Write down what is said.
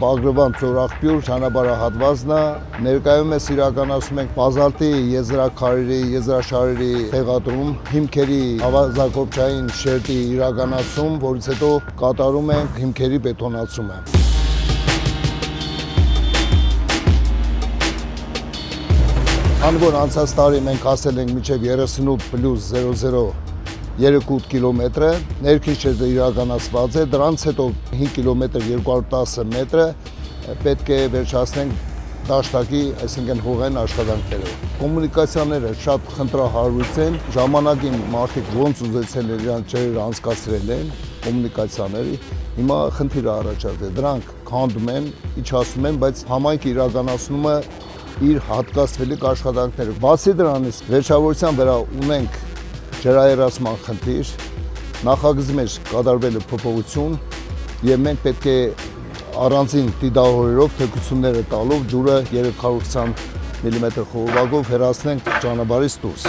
Պագրևան ծորախբյուր ճանապարհահատվածն է, ներկայումս իրականացնում ենք բազալտի եզրաքարերի, եզրաշարերի տեղադրում, հիմքերի ավազակոպչային շերտի իրականացում, որից հետո կատարում ենք հիմքերի բետոնացումը։ Քանի որ անցած տարի մենք հասել ենք մինչև 38+00 38 կիլոմետրը, ներքին շերտը իրականացված է, դրանց հետո 5 կիլոմետր 210 մետրը պետք է վերջացնենք դաշտակի, այսինքն հողային աշխատանքները։ Կոմունիկացիաները շատ խնդրահարույց են, ժամանակին մարդիկ ոնց ուզեցել են իրանք ջրերը անցկացրել են կոմունիկացիաների, հիմա խնդիր առաջացել է, դրանք քանդում են, իջացնում են, բայց համայնքը իրականացնում է իր հատկացվելիք աշխատանքները։ Բացի դրանից, վերջավորության վրա ունենք ջրահեռացման խնդիր, նախագծի մեջ կատարվել է փոփոխություն եւ մենք պետք է առանձին դիդահորերով թեքությունները տալով ջուրը 320 մմ խողովակով հեռացնենք ճանապարհից դուրս։